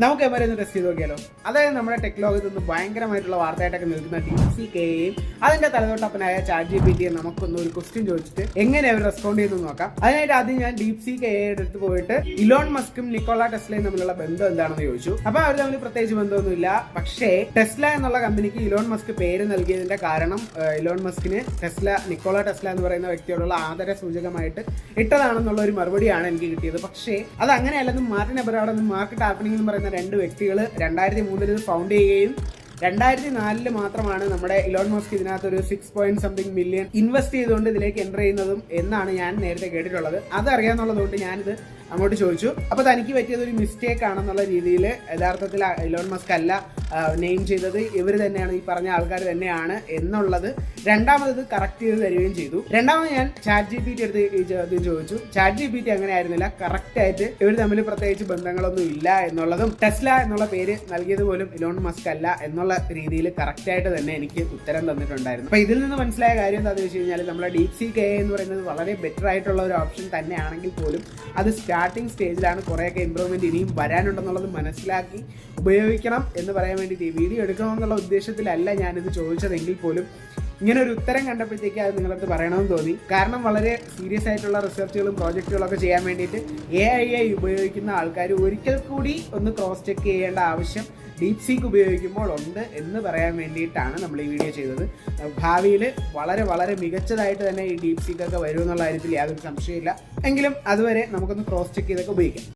നമുക്ക് എവരെ ടെസ്റ്റ് ചെയ്ത് നോക്കിയാലോ. അതായത് നമ്മുടെ ടെക് ലോകത്ത് നിന്ന് ഭയങ്കരമായിട്ടുള്ള വാർത്തയായിട്ടൊക്കെ നിൽക്കുന്ന DeepSeek അതിന്റെ തലതൊട്ടപ്പനായ ChatGPT നമുക്കൊന്ന് ഒരു ക്വസ്റ്റ്യൻ ചോദിച്ചിട്ട് എങ്ങനെ അവർ റെസ്പോണ്ട് ചെയ്തു നോക്കാം. അതിനായിട്ട് ആദ്യം ഞാൻ DeepSeek അടുത്ത് പോയിട്ട് ഇലോൺ മസ്കും നിക്കോള ടെസ്ലയും തമ്മിലുള്ള ബന്ധം എന്താണെന്ന് ചോദിച്ചു. അപ്പൊ അവർ തമ്മിൽ പ്രത്യേകിച്ച് ബന്ധമൊന്നുമില്ല. പക്ഷേ ടെസ്ല എന്നുള്ള കമ്പനിക്ക് ഇലോൺ മസ്ക് പേര് നൽകിയതിന്റെ കാരണം ഇലോൺ മസ്കിന് നിക്കോള ടെസ്ല എന്ന് പറയുന്ന വ്യക്തിയോടുള്ള ആദര സൂചകമായിട്ട് ഇട്ടതാണെന്നുള്ള ഒരു മറുപടിയാണ് എനിക്ക് കിട്ടിയത്. പക്ഷേ അത് അങ്ങനെയല്ലെന്നും മാർട്ടിൻ എബറാർഡും മാർക്ക് ടാർപ്പനിങ് എന്ന് പറയുന്ന രണ്ട് വ്യക്തികൾ 2003 ഫൗണ്ട് ചെയ്യുകയും 2004 മാത്രമാണ് നമ്മുടെ ഇലോൺ മസ്ക് ഇതിനകത്ത് ഒരു 6 മില്യൺ ഇൻവെസ്റ്റ് ചെയ്തുകൊണ്ട് ഇതിലേക്ക് എൻ്റർ ചെയ്യുന്നതും എന്നാണ് ഞാൻ നേരത്തെ കേട്ടിട്ടുള്ളത്. അതറിയാന്നുള്ളതുകൊണ്ട് ഞാനിത് അങ്ങോട്ട് ചോദിച്ചു. അപ്പോൾ തനിക്ക് പറ്റിയത് ഒരു മിസ്റ്റേക്ക് ആണെന്നുള്ള രീതിയിൽ യഥാർത്ഥത്തിൽ ഇലോൺ മസ്ക് അല്ല നെയിം ചെയ്തത്, ഇവർ തന്നെയാണ്, ഈ പറഞ്ഞ ആൾക്കാർ തന്നെയാണ് എന്നുള്ളത് രണ്ടാമത് കറക്റ്റ് ചെയ്ത് തരികയും ചെയ്തു. രണ്ടാമത് ഞാൻ ChatGPT അടുത്ത് ഈ ചോദ്യം ചോദിച്ചു. ChatGPT അങ്ങനെ ആയിരുന്നില്ല. കറക്റ്റ് ആയിട്ട് ഇവർ തമ്മിൽ പ്രത്യേകിച്ച് ബന്ധങ്ങളൊന്നും ഇല്ല എന്നുള്ളതും ടെസ്ല എന്നുള്ള പേര് നൽകിയത് പോലും ഇലോൺ മസ്ക് അല്ല എന്നുള്ള രീതിയിൽ കറക്റ്റ് ആയിട്ട് തന്നെ എനിക്ക് ഉത്തരം തന്നിട്ടുണ്ടായിരുന്നു. അപ്പൊ ഇതിൽ നിന്ന് മനസ്സിലായ കാര്യം എന്താണെന്ന് വെച്ച് കഴിഞ്ഞാൽ നമ്മുടെ DeepSeek എന്ന് പറയുന്നത് വളരെ ബെറ്റർ ആയിട്ടുള്ള ഒരു ഓപ്ഷൻ തന്നെയാണെങ്കിൽ പോലും അത് സ്റ്റാർട്ടിംഗ് സ്റ്റേജിലാണ്. കുറേയൊക്കെ ഇമ്പ്രൂവ്മെന്റ് ഇനിയും വരാനുണ്ടെന്നുള്ളത് മനസ്സിലാക്കി ഉപയോഗിക്കണം എന്ന് പറയാൻ വേണ്ടിയിട്ട് ഈ വീഡിയോ എടുക്കണമെന്നുള്ള ഉദ്ദേശത്തിലല്ല ഞാനിത് ചോദിച്ചതെങ്കിൽ പോലും ഇങ്ങനെ ഒരു ഉത്തരം കണ്ടപ്പോഴത്തേക്ക് അത് നിങ്ങളടുത്ത് പറയണമെന്ന് തോന്നി. കാരണം വളരെ സീരിയസ് ആയിട്ടുള്ള റിസർച്ചുകളും പ്രോജക്റ്റുകളൊക്കെ ചെയ്യാൻ വേണ്ടിയിട്ട് AI ഉപയോഗിക്കുന്ന ആൾക്കാർ ഒരിക്കൽ കൂടി ഒന്ന് ക്രോസ് ചെക്ക് ചെയ്യേണ്ട ആവശ്യം DeepSeek ഉപയോഗിക്കുമ്പോൾ ഉണ്ട് എന്ന് പറയാൻ വേണ്ടിയിട്ടാണ് നമ്മൾ ഈ വീഡിയോ ചെയ്തത്. ഭാവിയിൽ വളരെ വളരെ മികച്ചതായിട്ട് തന്നെ ഈ DeepSeek ഒക്കെ വരും എന്നുള്ള കാര്യത്തിൽ യാതൊരു സംശയമില്ല. എങ്കിലും അതുവരെ നമുക്കൊന്ന് ക്രോസ് ചെക്ക് ചെയ്തൊക്കെ ഉപയോഗിക്കാം.